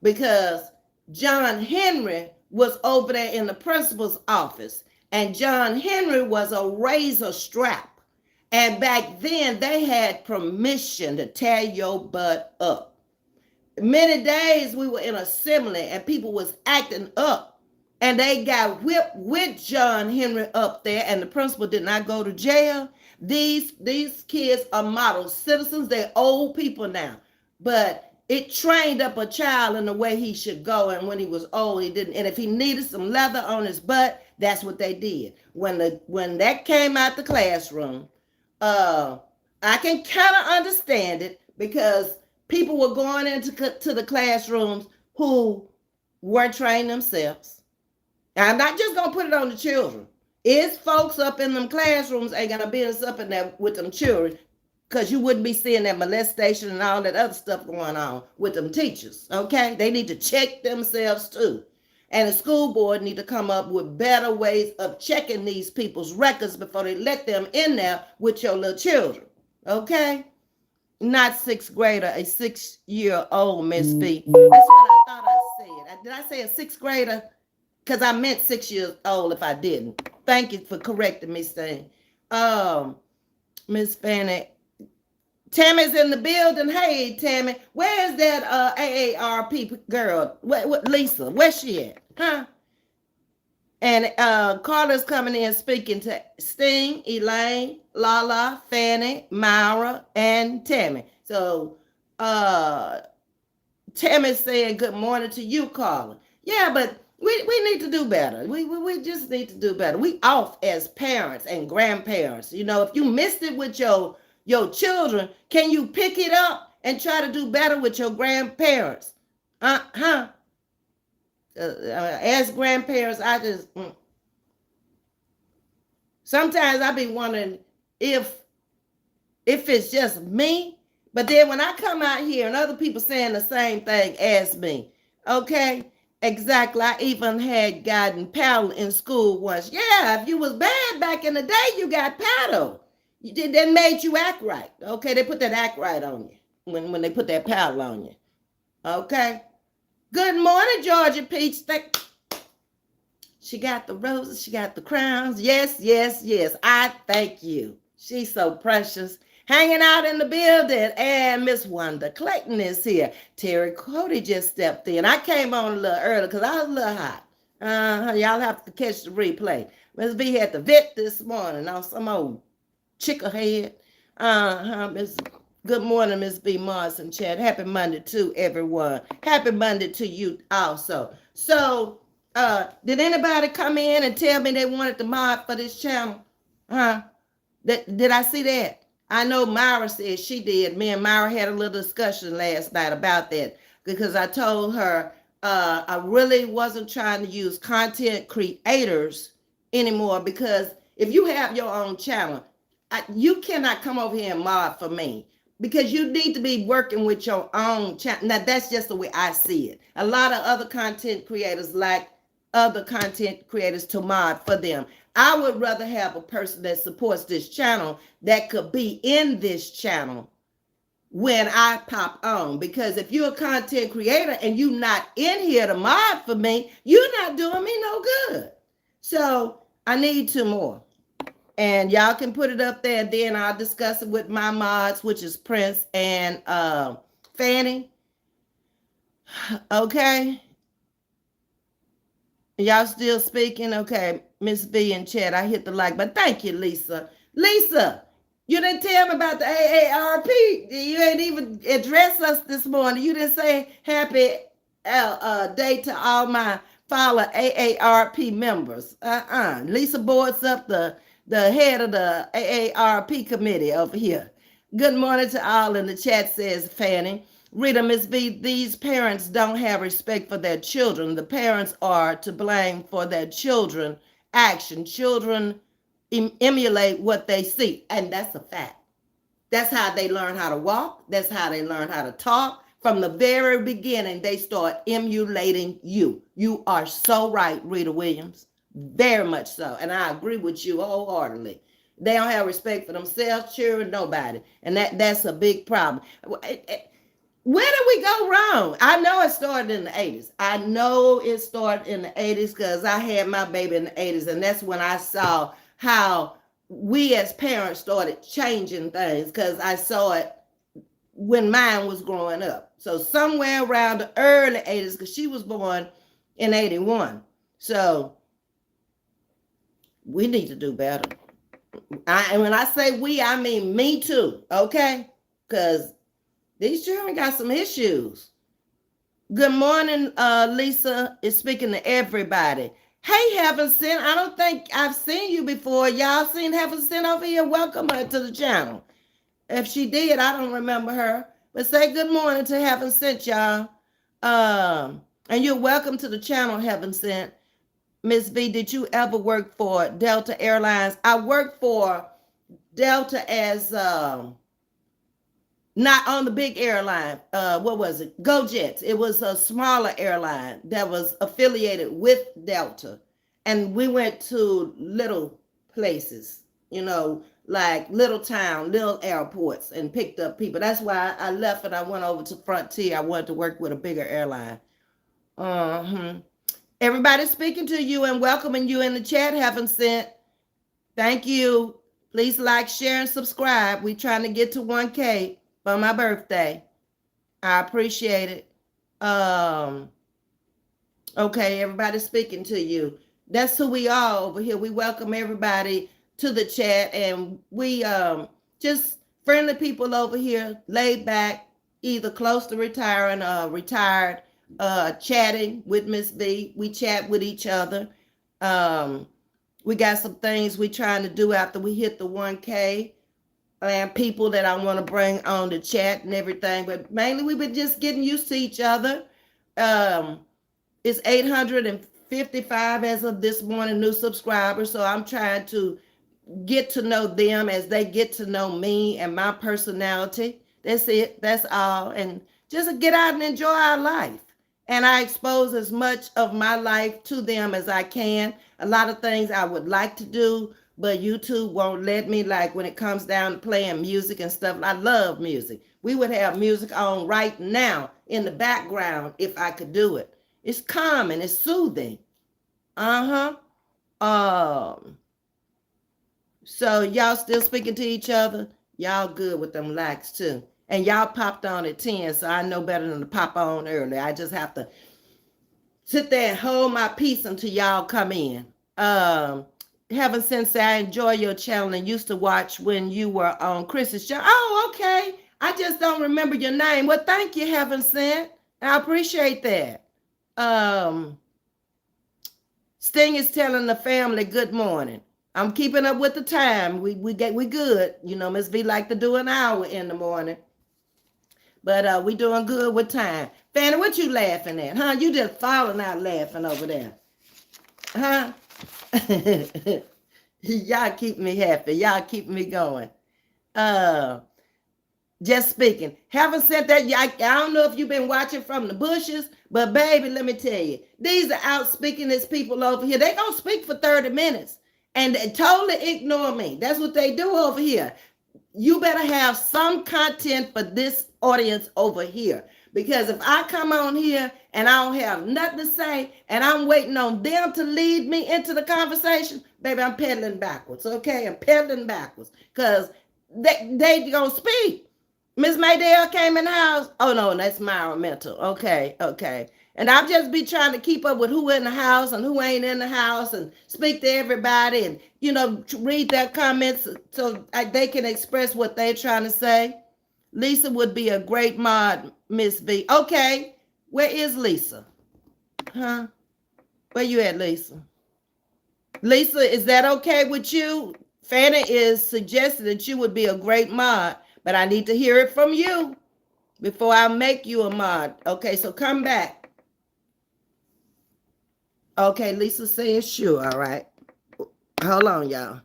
because John Henry was over there in the principal's office, and John Henry was a razor strap. And back then, they had permission to tear your butt up. Many days we were in assembly and people was acting up. And they got whipped with John Henry up there, and the principal did not go to jail. These kids are model citizens. They're old people now. But it trained up a child in the way he should go, and when he was old, he didn't. And if he needed some leather on his butt, that's what they did. When that came out the classroom, I can kind of understand it because people were going into the classrooms who weren't trained themselves. Now, I'm not just going to put it on the children. It's folks up in them classrooms ain't going to be us up in there with them children because you wouldn't be seeing that molestation and all that other stuff going on with them teachers, okay? They need to check themselves too. And the school board need to come up with better ways of checking these people's records before they let them in there with your little children, okay? Not sixth grader, a 6-year-old Ms.V. That's what I thought I said. Did I say a sixth grader? Because I meant 6 years old if I didn't. Thank you for correcting me, Stan. Miss Fanny. Tammy's in the building. Hey, Tammy. Where's that AARP girl? What Lisa? Where's she at? Huh? And Carla's coming in speaking to Sting, Elaine, Lala, Fanny, Myra, and Tammy. So Tammy's saying good morning to you, Carla. Yeah, but we need to do better. We just need to do better. We off as parents and grandparents. You know, if you missed it with your children, can you pick it up and try to do better with your grandparents? As grandparents, I just sometimes I be wondering if it's just me. But then when I come out here and other people saying the same thing as me, okay. Exactly. I even had gotten paddled in school once. Yeah, if you was bad back in the day, you got paddled. They made you act right. Okay, they put that act right on you when they put that paddle on you. Okay. Good morning, Georgia Peach. She got the roses. She got the crowns. Yes, yes, yes. I thank you. She's so precious. Hanging out in the building, and Miss Wanda Clayton is here. Terry Cody just stepped in. I came on a little early because I was a little hot. Y'all have to catch the replay. Ms.V had the vet this morning on some old chicken head. Good morning, Ms.V Morrison chat. Happy Monday to everyone. Happy Monday to you also. So, did anybody come in and tell me they wanted to mod for this channel? Did I see that? I know Myra said she did. Me and Myra had a little discussion last night about that because I told her I really wasn't trying to use content creators anymore because if you have your own channel, you cannot come over here and mod for me because you need to be working with your own channel. Now, that's just the way I see it. A lot of other content creators like other content creators to mod for them. I would rather have a person that supports this channel that could be in this channel when I pop on. Because if you're a content creator and you're not in here to mod for me, you're not doing me no good. So I need two more. And y'all can put it up there, and then I'll discuss it with my mods, which is Prince and Fanny. Okay. Y'all still speaking? Okay. Ms.V in chat. I hit the like, but thank you, Lisa. Lisa, you didn't tell me about the AARP. You ain't even address us this morning. You didn't say happy day to all my follow AARP members. Lisa boards up the head of the AARP committee over here. Good morning to all in the chat, says Fanny. Rita, Ms.V, these parents don't have respect for their children. The parents are to blame for their children action. Children emulate what they see, and that's a fact. That's how they learn how to walk. That's how they learn how to talk. From the very beginning, they start emulating you. You are so right, Rita Williams. Very much so. And I agree with you wholeheartedly. They don't have respect for themselves, children, nobody. And that's a big problem. Where did we go wrong? I know it started in the 80s. I know it started in the 80s because I had my baby in the 80s. And that's when I saw how we as parents started changing things, because I saw it when mine was growing up. So somewhere around the early 80s, because she was born in 81. So we need to do better. And when I say we, I mean me too, okay? Because these children got some issues. Good morning, Lisa is speaking to everybody. Hey, Heaven Sent, I don't think I've seen you before. Y'all seen Heaven Sent over here? Welcome her to the channel. If she did, I don't remember her. But say good morning to Heaven Sent, y'all. And you're welcome to the channel, Heaven Sent. Ms. V, did you ever work for Delta Airlines? I worked for Delta as not on the big airline. What was it? GoJets. It was a smaller airline that was affiliated with Delta. And we went to little places, like little town, little airports, and picked up people. That's why I left and I went over to Frontier. I wanted to work with a bigger airline. Everybody speaking to you and welcoming you in the chat, Heaven Sent. Thank you. Please like, share, and subscribe. We're trying to get to 1K for my birthday. I appreciate it. Okay, everybody speaking to you. That's who we are over here. We welcome everybody to the chat, and we just friendly people over here, laid back, either close to retiring or retired, chatting with Ms.V. We chat with each other. We got some things we trying to do after we hit the 1K, and people that I want to bring on the chat and everything. But mainly we've been just getting used to each other. It's 855 as of this morning new subscribers. So I'm trying to get to know them as they get to know me and my personality. That's it. That's all. And just get out and enjoy our life. And I expose as much of my life to them as I can. A lot of things I would like to do, but YouTube won't let me, like when it comes down to playing music and stuff. I love music. We would have music on right now in the background if I could do it. It's calming, it's soothing. So y'all still speaking to each other? Y'all good with them likes too. And y'all popped on at 10, so I know better than to pop on early. I just have to sit there and hold my peace until y'all come in. Heaven Sent, I enjoy your channel and used to watch when you were on Chris's show. Oh, okay. I just don't remember your name. Well, thank you, Heaven Sent. I appreciate that. Sting is telling the family good morning. I'm keeping up with the time. We good. Ms. V like to do an hour in the morning. But we doing good with time. Fanny, what you laughing at? Huh? You just falling out laughing over there. Huh? Y'all keep me happy. Y'all keep me going. Just speaking. Haven't said that. I don't know if you've been watching from the bushes, but baby, let me tell you, these are outspeakingest people over here. They gonna speak for 30 minutes and they totally ignore me. That's what they do over here. you better have some content for this audience over here. Because if I come on here and I don't have nothing to say and I'm waiting on them to lead me into the conversation, baby, I'm pedaling backwards, okay? I'm pedaling backwards because they gonna speak. Miss Maydale came in the house. Oh no, that's Myra Mental. Okay, okay. And I'll just be trying to keep up with who in the house and who ain't in the house and speak to everybody and, read their comments so they can express what they're trying to say. Lisa would be a great mod, Miss V. Okay, where is Lisa? Huh? Where you at, Lisa? Lisa, is that okay with you? Fanny is suggesting that you would be a great mod, but I need to hear it from you before I make you a mod. Okay, so come back. Okay, Lisa says sure. All right. Hold on, y'all.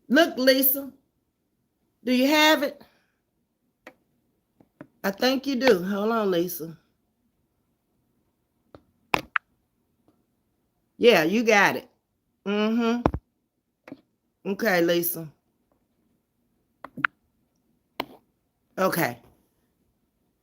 Look, Lisa, do you have it? I think you do. Hold on, Lisa. Yeah, you got it. Mm-hmm. Okay, Lisa. Okay.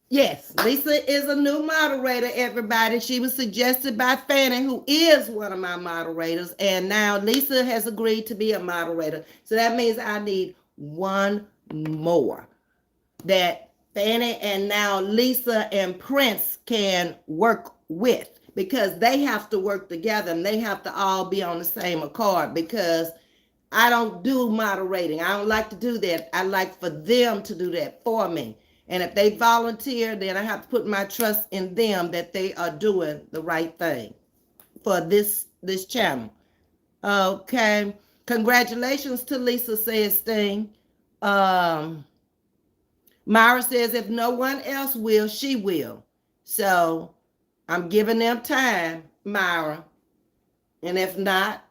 Yes, Lisa is a new moderator, everybody. She was suggested by Fanny, who is one of my moderators. And now Lisa has agreed to be a moderator. So that means I need one more that Fanny and now Lisa and Prince can work with, because they have to work together and they have to all be on the same accord, because I don't do moderating. I don't like to do that. I like for them to do that for me. And if they volunteer, then I have to put my trust in them that they are doing the right thing for this channel. Okay. Congratulations to Lisa, says Sting. Myra says if no one else will, she will. So I'm giving them time, Myra. And if not,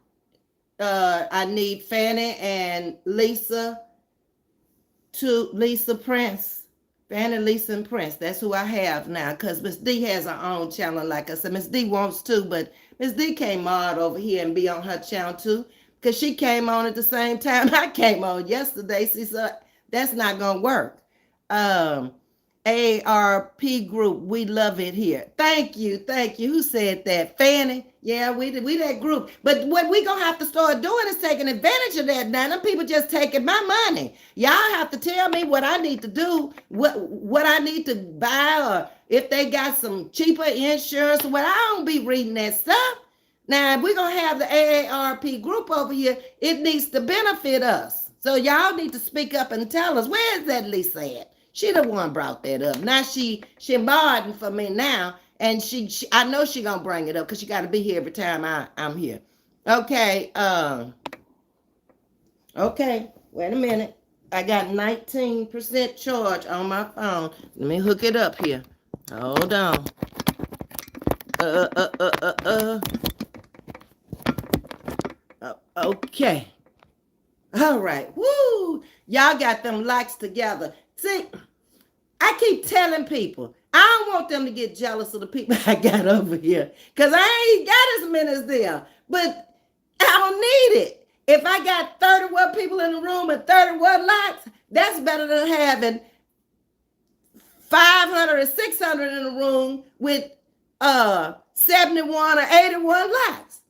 I need Fanny and Lisa Prince. Fanny, Lisa, and Prince. That's who I have now, because Miss D has her own channel. Like I said, Miss D wants to, but Miss D can't mod over here and be on her channel too, because she came on at the same time I came on yesterday. See, so that's not going to work. ARP group, we love it here. Thank you. Who said that? Fanny? Yeah, we that group. But what we gonna have to start doing is taking advantage of that now. Them people just taking my money. Y'all have to tell me what I need to do, what I need to buy, or if they got some cheaper insurance or what. I don't be reading that stuff. Now, if we're gonna have the AARP group over here, it needs to benefit us. So y'all need to speak up and tell us, where is that Lisa at? She the one brought that up. Now she modding for me now, and she I know she gonna bring it up because she got to be here every time I'm here. Okay. Okay. Wait a minute. I got 19% charge on my phone. Let me hook it up here. Hold on. Okay. All right. Woo! Y'all got them likes together. See, I keep telling people, I don't want them to get jealous of the people I got over here, because I ain't got as many as them. But I don't need it. If I got 31 people in the room and 31 likes, that's better than having 500 or 600 in the room with 71 or 81 likes.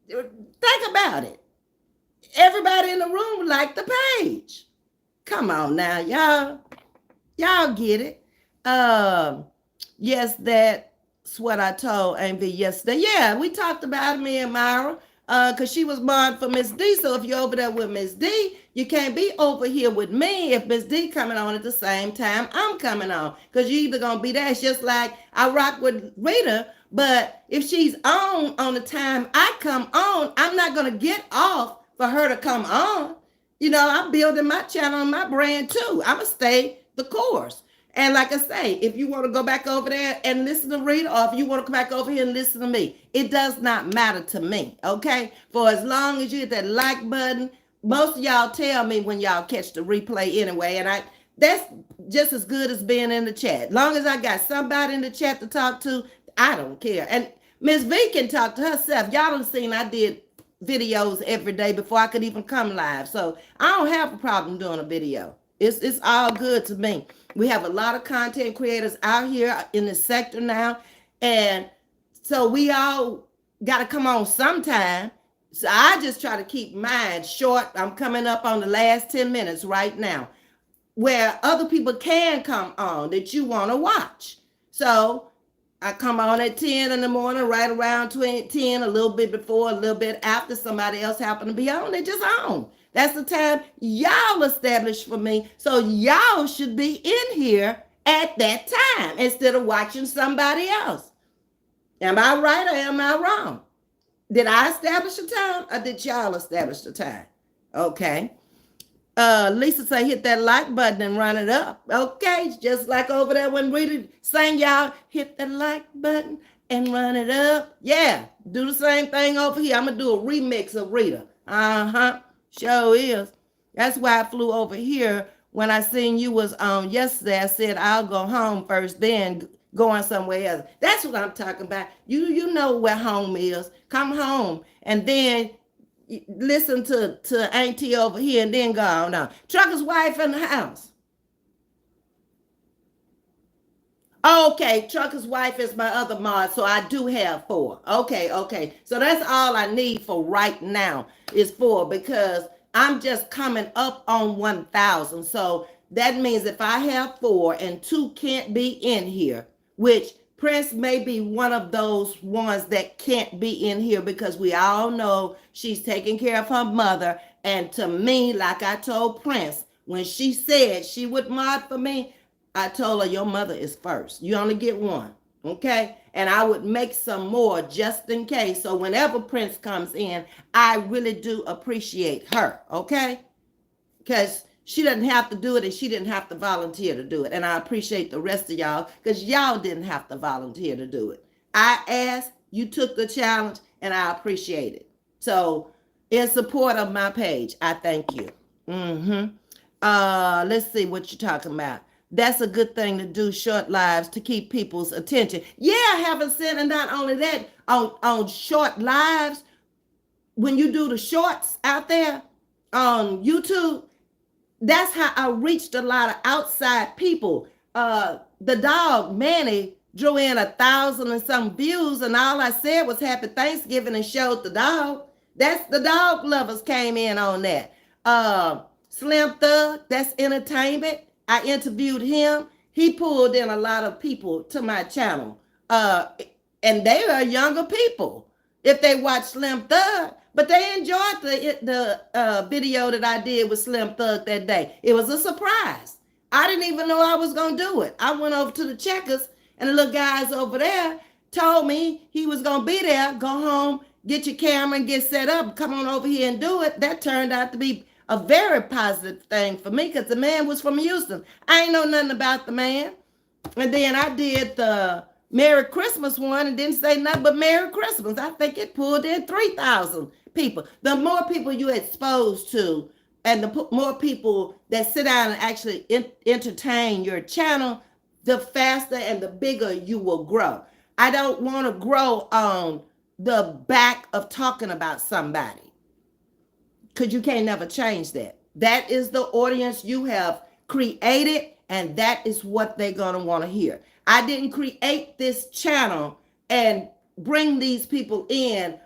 Think about it. Everybody in the room liked the page. Come on now, y'all get it. Yes, that's what I told Amy yesterday. Yeah, we talked about me and Myra, because she was born for Miss D. So if you're over there with Miss D, you can't be over here with me if Miss D coming on at the same time I'm coming on, because you either gonna be there. It's just like I rock with Rita, but if she's on the time I come on, I'm not gonna get off for her to come on. I'm building my channel and my brand too. I'm going to stay the course. And like I say, if you want to go back over there and listen to Rita, or if you want to come back over here and listen to me, it does not matter to me, okay? For as long as you hit that like button, most of y'all tell me when y'all catch the replay anyway, and that's just as good as being in the chat. Long as I got somebody in the chat to talk to, I don't care. And Ms.V can talk to herself. Y'all done seen I did videos every day before I could even come live. So I don't have a problem doing a video. It's all good to me. We have a lot of content creators out here in the sector now. And so we all got to come on sometime. So I just try to keep mine short. I'm coming up on the last 10 minutes right now, where other people can come on that you want to watch. So I come on at 10 in the morning, right around 10, a little bit before, a little bit after somebody else happen to be on. They just on. That's the time y'all established for me. So y'all should be in here at that time instead of watching somebody else. Am I right or am I wrong? Did I establish a time or did y'all establish the time? Okay. Lisa say hit that like button and run it up. Okay, just like over there when Rita sang y'all, hit that like button and run it up. Yeah, do the same thing over here. I'm gonna do a remix of Rita. Sure is. That's why I flew over here when I seen you was on yesterday. I said I'll go home first, then going somewhere else. That's what I'm talking about. You know where home is. Come home and then listen to auntie over here and then go on now. Trucker's wife in the house. Okay, Trucker's wife is my other mod, so I do have 4. Okay. So that's all I need for right now is 4 because I'm just coming up on 1,000. So that means if I have 4 and 2 can't be in here, which Prince may be one of those ones that can't be in here because we all know she's taking care of her mother. And to me, like I told Prince, when she said she would mod for me, I told her your mother is first. You only get 1. Okay? And I would make some more just in case. So whenever Prince comes in, I really do appreciate her. Okay? Because she doesn't have to do it and she didn't have to volunteer to do it. And I appreciate the rest of y'all because y'all didn't have to volunteer to do it. I asked, you took the challenge, and I appreciate it. So in support of my page, I thank you. Let's see what you're talking about. That's a good thing to do, short lives to keep people's attention. Yeah, I haven't said, and not only that, on short lives, when you do the shorts out there on YouTube, that's how I reached a lot of outside people. The dog Manny drew in 1,000 and some views, and all I said was Happy Thanksgiving and showed the dog. That's the dog lovers came in on that. Slim Thug, that's entertainment. I interviewed him. He pulled in a lot of people to my channel. And they are younger people if they watch Slim Thug. But they enjoyed the video that I did with Slim Thug that day. It was a surprise. I didn't even know I was going to do it. I went over to the Checkers, and the little guys over there told me he was going to be there. Go home, get your camera, and get set up. Come on over here and do it. That turned out to be a very positive thing for me because the man was from Houston. I ain't know nothing about the man. And then I did the Merry Christmas one and didn't say nothing but Merry Christmas. I think it pulled in 3,000 people. The more people you expose to and the more people that sit down and actually entertain your channel, the faster and the bigger you will grow. I don't want to grow on the back of talking about somebody because you can't never change that. That is the audience you have created, and that is what they're going to want to hear. I didn't create this channel and bring these people in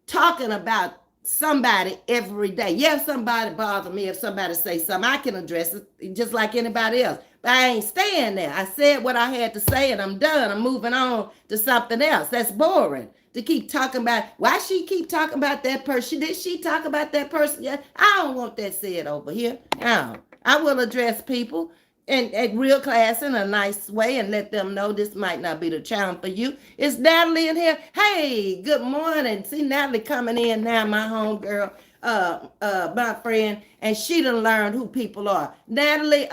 talking about somebody every day. Yeah, if somebody bother me, if somebody say something, I can address it just like anybody else. But I ain't staying there. I said what I had to say and I'm done. I'm moving on to something else. That's boring to keep talking about. Why she keep talking about that person? Did she talk about that person? Yeah, I don't want that said over here. No, I will address people in real class in a nice way and let them know this might not be the channel for you. It's Natalie in here. Hey, good morning. See Natalie coming in now, my homegirl, my friend, and she done learned who people are. Natalie,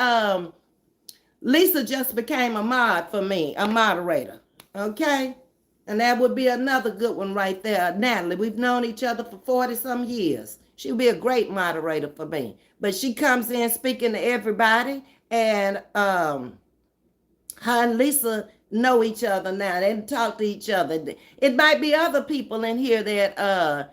Lisa just became a mod for me, a moderator. Okay? And that would be another good one right there. Natalie, we've known each other for 40 some years. She'll be a great moderator for me. But she comes in speaking to everybody. And her and Lisa know each other now. They talk to each other. It might be other people in here that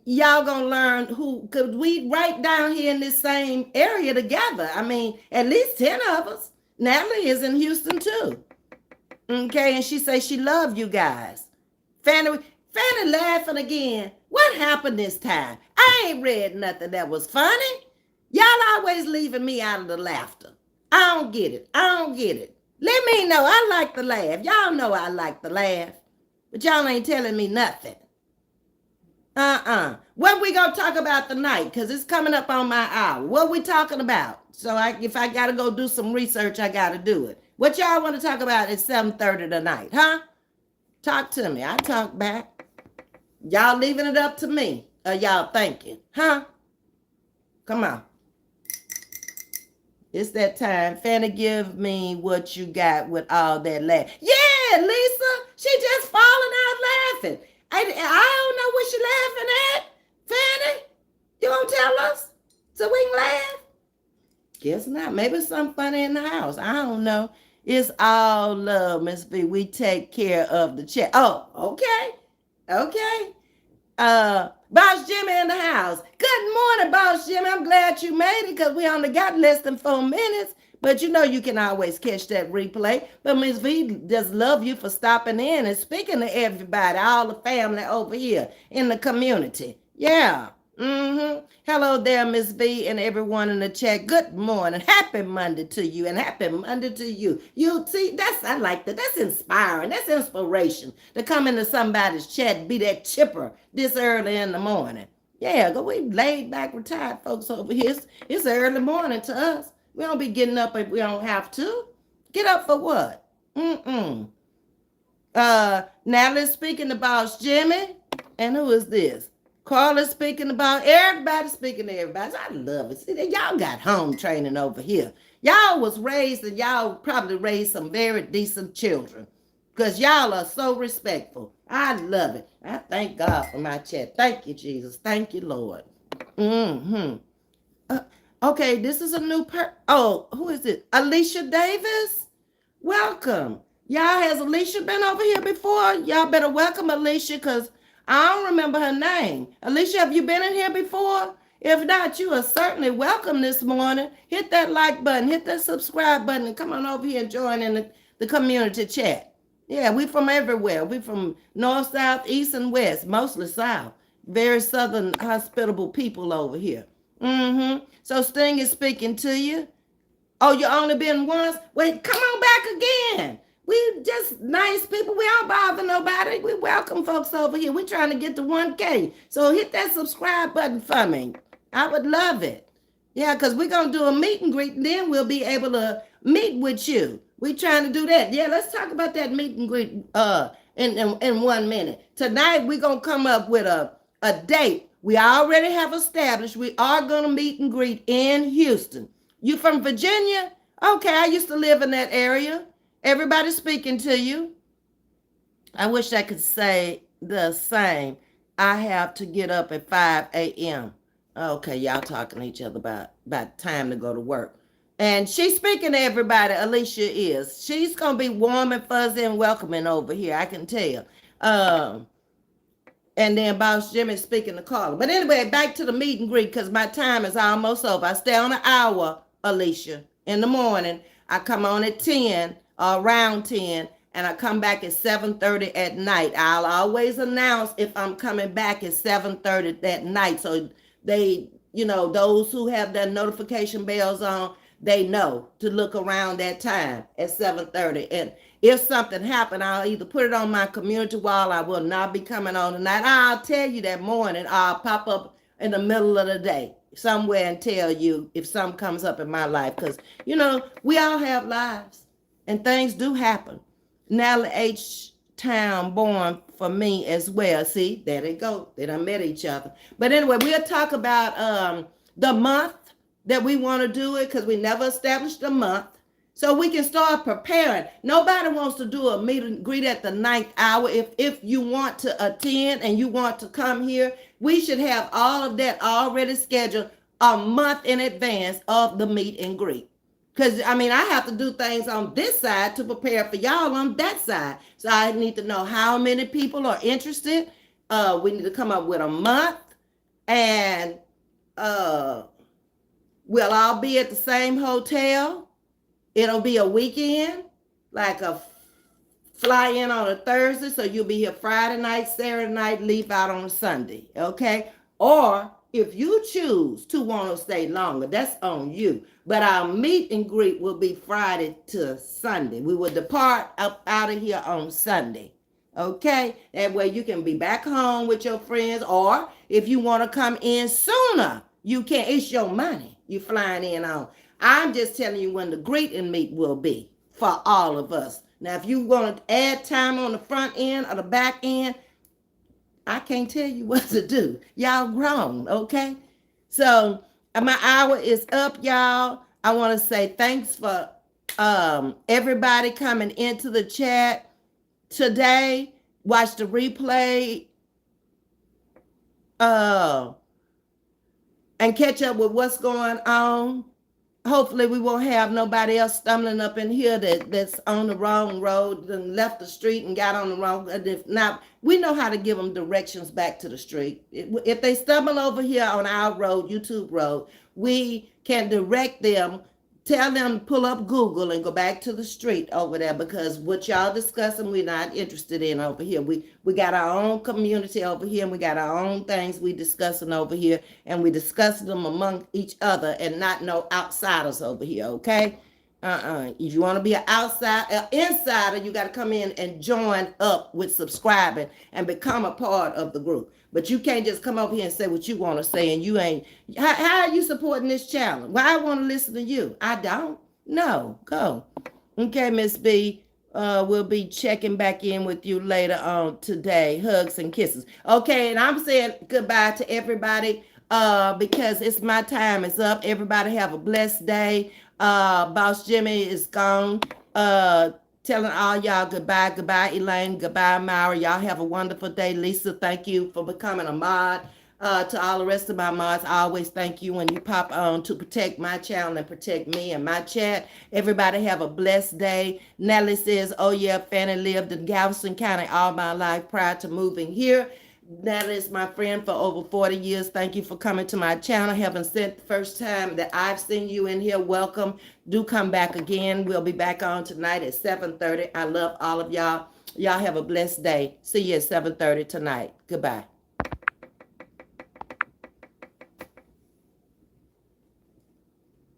y'all gonna learn who, cause we right down here in this same area together. I mean, at least 10 of us. Natalie is in Houston too. Okay, and she say she love you guys. Fanny laughing again. What happened this time? I ain't read nothing that was funny. Y'all always leaving me out of the laughter. I don't get it. I don't get it. Let me know. I like to laugh. Y'all know I like to laugh. But y'all ain't telling me nothing. What we gonna talk about tonight? Because it's coming up on my hour. What we talking about? So if I gotta go do some research, I gotta do it. What y'all want to talk about at 7:30 tonight, huh? Talk to me. I talk back. Y'all leaving it up to me. Or y'all thinking, huh? Come on. It's that time. Fanny, give me what you got with all that laugh. Yeah, Lisa. She just falling out laughing. I don't know what she laughing at. Fanny, you gonna tell us so we can laugh? Guess not. Maybe it's something funny in the house. I don't know. It's all love, Ms.V. We take care of the chat. Oh, okay. Okay. Boss Jimmy in the house. Good morning, Boss Jimmy. I'm glad you made it because we only got less than 4 minutes. But you know you can always catch that replay. But Ms. V just love you for stopping in and speaking to everybody, all the family over here in the community. Yeah. Hello there, Ms. V and everyone in the chat. Good morning. Happy Monday to you and happy Monday to you. You see, I like that. That's inspiring. That's inspiration to come into somebody's chat and be that chipper this early in the morning. Yeah, go we laid back, retired folks over here. It's early morning to us. We don't be getting up if we don't have to. Get up for what? Natalie's speaking about Jimmy. And who is this? Carla's speaking about everybody, speaking to everybody. I love it. See, y'all got home training over here. Y'all was raised and y'all probably raised some very decent children. Because y'all are so respectful. I love it. I thank God for my chat. Thank you, Jesus. Thank you, Lord. Okay, this is a new who is it? Alicia Davis? Welcome. Y'all, has Alicia been over here before? Y'all better welcome Alicia because I don't remember her name. Alicia, have you been in here before? If not, you are certainly welcome this morning. Hit that like button, hit that subscribe button, and come on over here and join in the community chat. Yeah, we from everywhere. We from north, south, east, and west, mostly south. Very southern, hospitable people over here. So Sting is speaking to you. Oh, you only been once? Wait, come on back again. We just nice people. We don't bother nobody. We welcome folks over here. We're trying to get to 1K. So hit that subscribe button for me. I would love it. Yeah, because we're going to do a meet and greet, and then we'll be able to meet with you. We're trying to do that. Yeah, let's talk about that meet and greet in 1 minute. Tonight, we're going to come up with a date. We already have established we are going to meet and greet in Houston. You from Virginia? Okay, I used to live in that area. Everybody speaking to you. I wish I could say the same. I have to get up at 5 a.m. Okay, y'all talking to each other about time to go to work. And she's speaking to everybody, Alicia is. She's going to be warm and fuzzy and welcoming over here, I can tell. And then Boss Jimmy speaking to Carla. But anyway, back to the meet and greet because my time is almost over. I stay on an hour, Alicia, in the morning. I come on at 10, around 10, and I come back at 7:30 at night. I'll always announce if I'm coming back at 7:30 that night. So they, those who have their notification bells on, they know to look around that time at 7:30. And if something happened, I'll either put it on my community wall. I will not be coming on tonight. I'll tell you that morning. I'll pop up in the middle of the day somewhere and tell you if something comes up in my life. Because, we all have lives and things do happen. Natalie H. Town born for me as well. See, there they go. They done met each other. But anyway, we'll talk about the month that we want to do it because we never established a month. So we can start preparing. Nobody wants to do a meet and greet at the 9th hour. If you want to attend and you want to come here, we should have all of that already scheduled a month in advance of the meet and greet. Because, I mean, I have to do things on this side to prepare for y'all on that side. So I need to know how many people are interested. We need to come up with a month. And uh, we'll all be at the same hotel. It'll be a weekend, like a fly in on a Thursday, so you'll be here Friday night, Saturday night, leave out on a Sunday, okay? Or if you choose to want to stay longer, that's on you. But our meet and greet will be Friday to Sunday. We will depart up out of here on Sunday. Okay? That way you can be back home with your friends, or if you want to come in sooner, you can. It's your money you flying in on. I'm just telling you when the greet and meet will be for all of us. Now, if you want to add time on the front end or the back end, I can't tell you what to do. Y'all grown, okay? So my hour is up, y'all. I want to say thanks for everybody coming into the chat today. Watch the replay and catch up with what's going on. Hopefully we won't have nobody else stumbling up in here that's on the wrong road and left the street and got on the wrong. And if not, we know how to give them directions back to the street. If they stumble over here on our road, YouTube road, we can direct them, tell them to pull up Google and go back to the street over there, because what y'all discussing, we're not interested in over here. We got our own community over here, and we got our own things we discussing over here, and we discussing them among each other and not no outsiders over here, okay? If you want to be an insider, you got to come in and join up with subscribing and become a part of the group. But you can't just come over here and say what you want to say, and you ain't. How are you supporting this channel? Why I want to listen to you? I don't. No, go. Okay, Ms.V. We'll be checking back in with you later on today. Hugs and kisses. Okay, and I'm saying goodbye to everybody because it's my time is up. Everybody have a blessed day. Boss Jimmy is gone. Telling all y'all goodbye. Goodbye, Elaine. Goodbye, Myra. Y'all have a wonderful day. Lisa, thank you for becoming a mod. To all the rest of my mods, I always thank you when you pop on to protect my channel and protect me and my chat. Everybody have a blessed day. Natalie says, oh yeah, Fanny lived in Galveston County all my life prior to moving here. Natalie is my friend for over 40 years. Thank you for coming to my channel. Heaven sent the first time that I've seen you in here. Welcome. Do come back again. We'll be back on tonight at 7:30. I love all of y'all. Y'all have a blessed day. See you at 7:30 tonight. Goodbye.